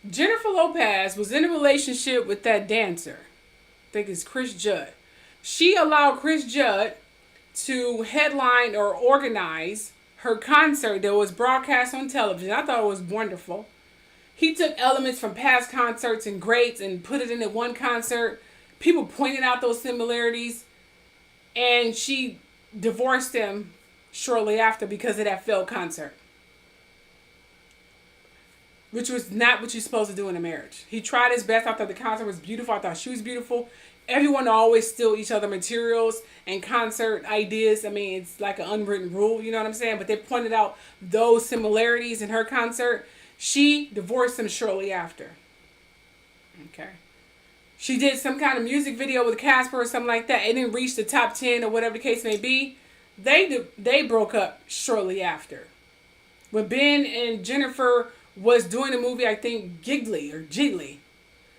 Jennifer Lopez was in a relationship with that dancer. I think it's Chris Judd. She allowed Chris Judd to headline or organize her concert that was broadcast on television. I thought it was wonderful. He took elements from past concerts and greats and put it into one concert. People pointed out those similarities. And she divorced him shortly after because of that failed concert. Which was not what you're supposed to do in a marriage. He tried his best. I thought the concert was beautiful. I thought she was beautiful. Everyone always steal each other materials and concert ideas. I mean, it's like an unwritten rule, you know what I'm saying? But they pointed out those similarities in her concert. She divorced him shortly after. Okay. She did some kind of music video with Casper or something like that. It didn't reach the top 10 or whatever the case may be. They broke up shortly after. When Ben and Jennifer was doing the movie, I think Jiggly,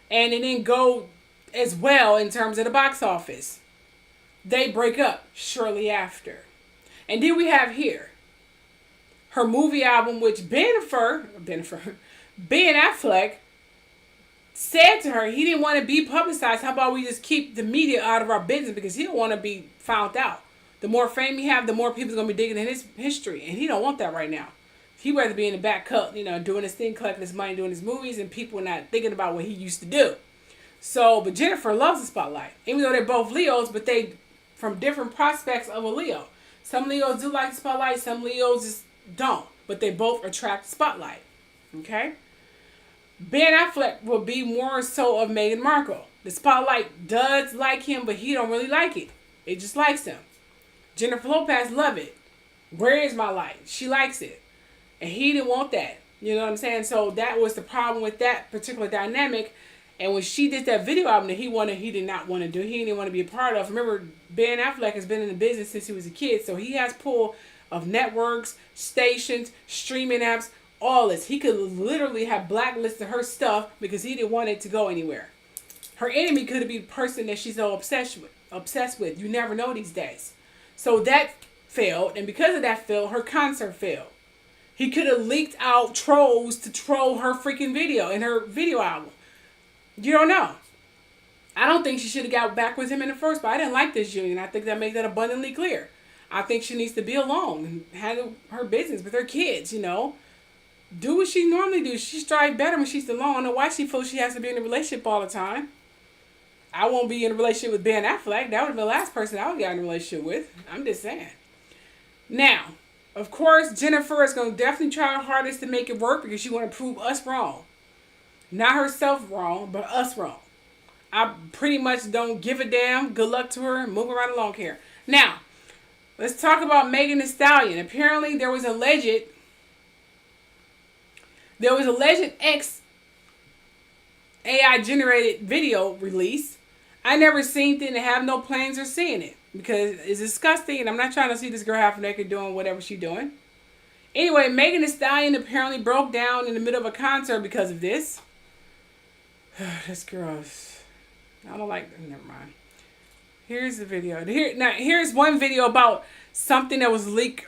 and it didn't go as well in terms of the box office. They break up shortly after. And then we have here her movie album, which Ben Affleck said to her he didn't want to be publicized. How about we just keep the media out of our business, because he don't want to be found out. The more fame he have, the more people's going to be digging in his history, and he don't want that right now. He'd rather be in the back cut, doing his thing, collecting his money, doing his movies, and people not thinking about what he used to do. So, but Jennifer loves the spotlight. Even though they're both Leos, but they from different prospects of a Leo. Some Leos do like the spotlight, some Leos just don't. But they both attract the spotlight. Okay? Ben Affleck will be more so of Meghan Markle. The spotlight does like him, but he don't really like it. It just likes him. Jennifer Lopez love it. Where is my light? She likes it. And he didn't want that. You know what I'm saying? So that was the problem with that particular dynamic. And when she did that video album that he did not want to do. He didn't want to be a part of. Remember, Ben Affleck has been in the business since he was a kid. So he has pull of networks, stations, streaming apps, all this. He could literally have blacklisted her stuff because he didn't want it to go anywhere. Her enemy could be the person that she's so obsessed with. You never know these days. So that failed. And because of that failed, her concert failed. He could have leaked out trolls to troll her freaking video and her video album. You don't know. I don't think she should have got back with him in the first place. I didn't like this union. I think that makes that abundantly clear. I think she needs to be alone and handle her business with her kids, Do what she normally do. She strives better when she's alone. I don't know why she feels she has to be in a relationship all the time. I won't be in a relationship with Ben Affleck. That would have been the last person I would get in a relationship with. I'm just saying. Now, of course, Jennifer is going to definitely try her hardest to make it work because she want to prove us wrong. Not herself wrong, but us wrong. I pretty much don't give a damn. Good luck to her. Moving right along here. Now, let's talk about Megan Thee Stallion. Apparently, there was alleged X AI generated video release. I never seen it and have no plans of seeing it because it's disgusting and I'm not trying to see this girl half naked doing whatever she's doing. Anyway, Megan Thee Stallion apparently broke down in the middle of a concert because of this. This girl, I don't like, never mind. Here's the video. Here's one video about something that was leaked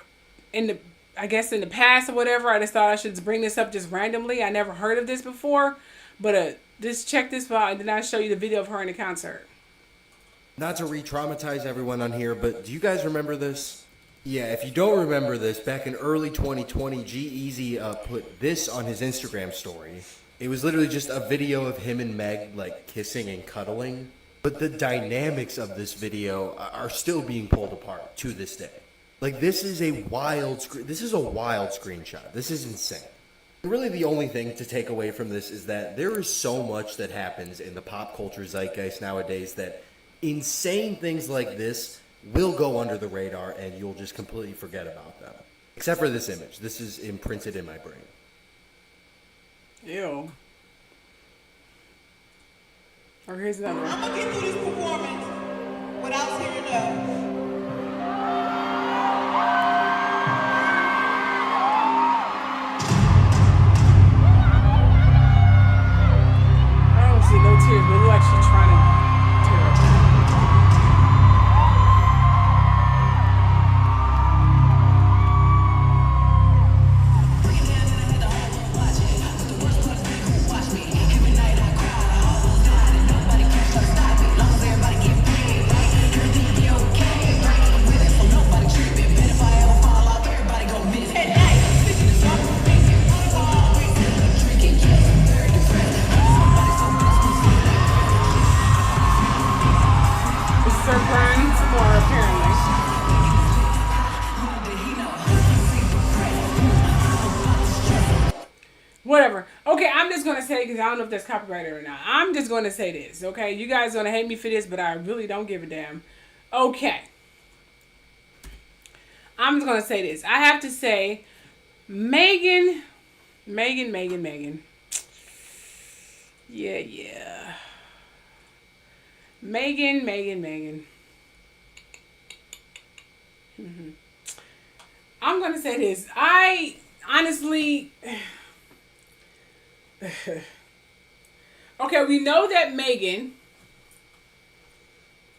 in the past or whatever. I just thought I should bring this up just randomly. I never heard of this before, but just check this out and then I'll show you the video of her in the concert. Not to re-traumatize everyone on here, but do you guys remember this? Yeah, if you don't remember this, back in early 2020, G-Eazy put this on his Instagram story. It was literally just a video of him and Meg, like, kissing and cuddling. But the dynamics of this video are still being pulled apart to this day. Like, this is a wild screenshot. This is insane. Really, the only thing to take away from this is that there is so much that happens in the pop culture zeitgeist nowadays that insane things like this will go under the radar and you'll just completely forget about them. Except for this image. This is imprinted in my brain. Ew. Or here's another one. I'm gonna get through this performance without tearing up. I don't see no tears, but it look like she's trying to tear up. This is her crying some more, apparently. Whatever. Okay, I'm just going to say, because I don't know if that's copyrighted or not. I'm just going to say this, okay? You guys are going to hate me for this, but I really don't give a damn. Okay. I'm just going to say this. I have to say, Megan. Yeah. Megan. I'm going to say this. I honestly... Okay, we know that Megan...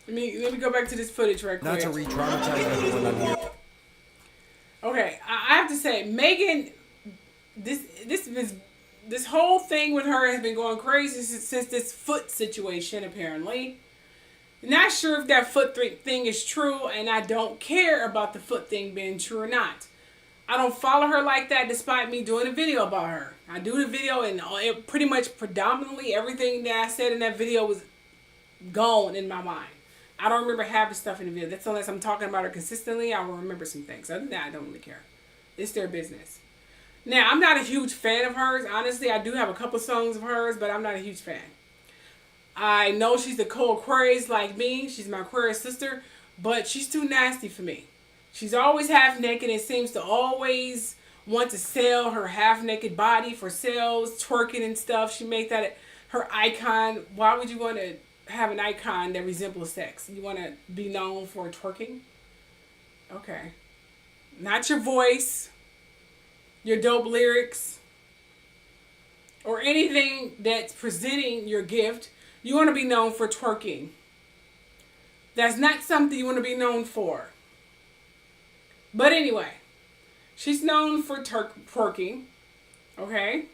Let me go back to this footage right quick. Not to re-traumatize everyone on here. Okay, I have to say, Megan, this whole thing with her has been going crazy since this foot situation, apparently. Not sure if that foot thing is true, and I don't care about the foot thing being true or not. I don't follow her like that, despite me doing a video about her. I do the video, and it pretty much predominantly everything that I said in that video was gone in my mind. I don't remember half the stuff in the video. That's unless I'm talking about her consistently, I will remember some things. Other than that, I don't really care. It's their business. Now, I'm not a huge fan of hers. Honestly, I do have a couple songs of hers, but I'm not a huge fan. I know she's a co-Aquarius like me. She's my Aquarius sister, but she's too nasty for me. She's always half naked and seems to always want to sell her half naked body for sales, twerking and stuff. She made that her icon. Why would you want to have an icon that resembles sex? You want to be known for twerking? Okay. Not your voice, your dope lyrics, or anything that's presenting your gift. You want to be known for twerking. That's not something you want to be known for. But anyway, she's known for twerking, okay?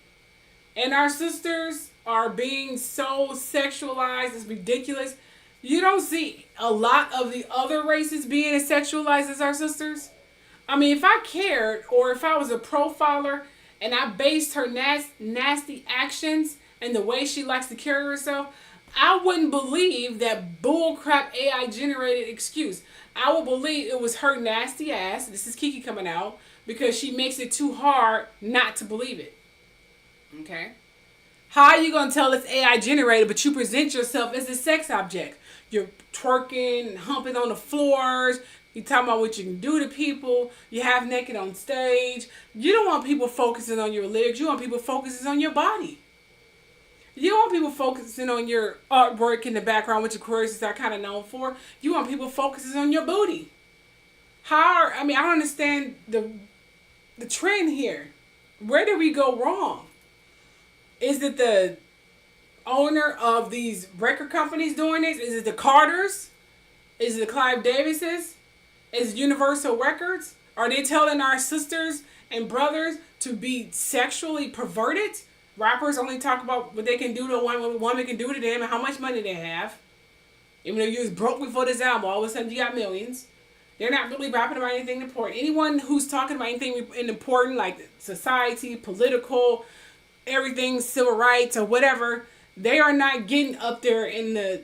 And our sisters are being so sexualized, it's ridiculous. You don't see a lot of the other races being as sexualized as our sisters. I mean, if I cared, or if I was a profiler and I based her nasty actions and the way she likes to carry herself, I wouldn't believe that bullcrap AI generated excuse. I would believe it was her nasty ass. This is Kiki coming out, because she makes it too hard not to believe it. Okay? How are you going to tell it's AI generated, but you present yourself as a sex object? You're twerking, humping on the floors. You're talking about what you can do to people. You're half naked on stage. You don't want people focusing on your legs. You want people focusing on your body. You want people focusing on your artwork in the background, which Aquarius are kind of known for. You want people focusing on your booty. I don't understand the trend here. Where did we go wrong? Is it the owner of these record companies doing this? Is it the Carters? Is it the Clive Davises? Is it Universal Records? Are they telling our sisters and brothers to be sexually perverted? Rappers only talk about what they can do to what a woman can do to them and how much money they have. Even though you was broke before this album, all of a sudden you got millions. They're not really rapping about anything important. Anyone who's talking about anything important, like society, political, everything, civil rights or whatever, they are not getting up there in the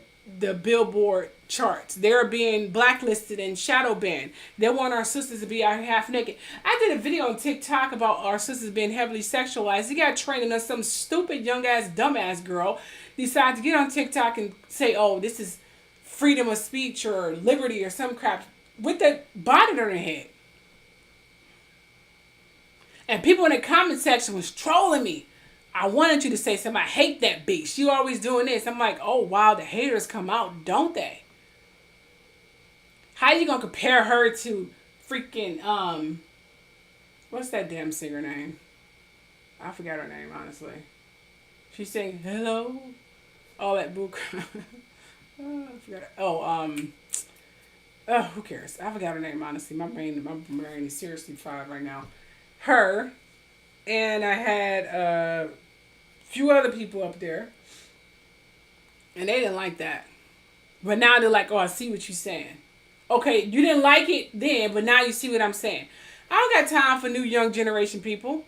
Billboard charts. They're being blacklisted and shadow banned. They want our sisters to be out here half naked. I did a video on TikTok about our sisters being heavily sexualized. He got trained on some stupid young ass dumb ass girl decided to get on TikTok and say, oh, this is freedom of speech or liberty or some crap with that bonnet on her head. And people in the comment section was trolling me. I wanted you to say something. I hate that bitch. You always doing this. I'm like, oh, wow, the haters come out, don't they? How you gonna compare her to freaking, what's that damn singer name? I forgot her name, honestly. She sang Hello. All that book. I forgot it. Who cares? I forgot her name, honestly. My brain is seriously fried right now. Her. And I had a few other people up there. And they didn't like that. But now they're like, oh, I see what you're saying. Okay, you didn't like it then, but now you see what I'm saying. I don't got time for new young generation people.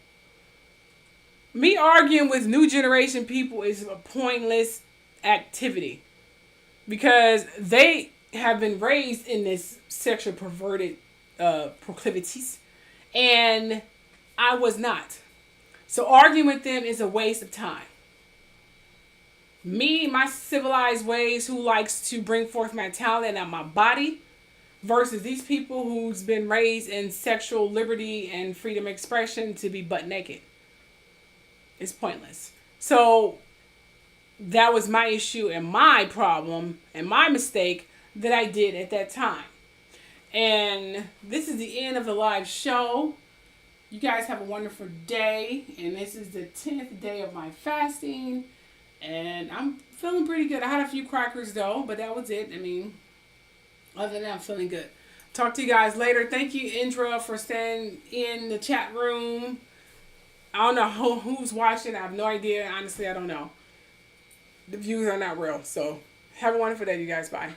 Me arguing with new generation people is a pointless activity. Because they have been raised in this sexual perverted proclivities. And I was not. So arguing with them is a waste of time. Me, my civilized ways, who likes to bring forth my talent and my body, versus these people who's been raised in sexual liberty and freedom of expression to be butt naked. It's pointless. So that was my issue and my problem and my mistake that I did at that time. And this is the end of the live show. You guys have a wonderful day. And this is the 10th day of my fasting. And I'm feeling pretty good. I had a few crackers though, but that was it. I mean, other than that, I'm feeling good. Talk to you guys later. Thank you, Indra, for staying in the chat room. I don't know who's watching. I have no idea. Honestly, I don't know. The views are not real. So have a wonderful day, you guys. Bye.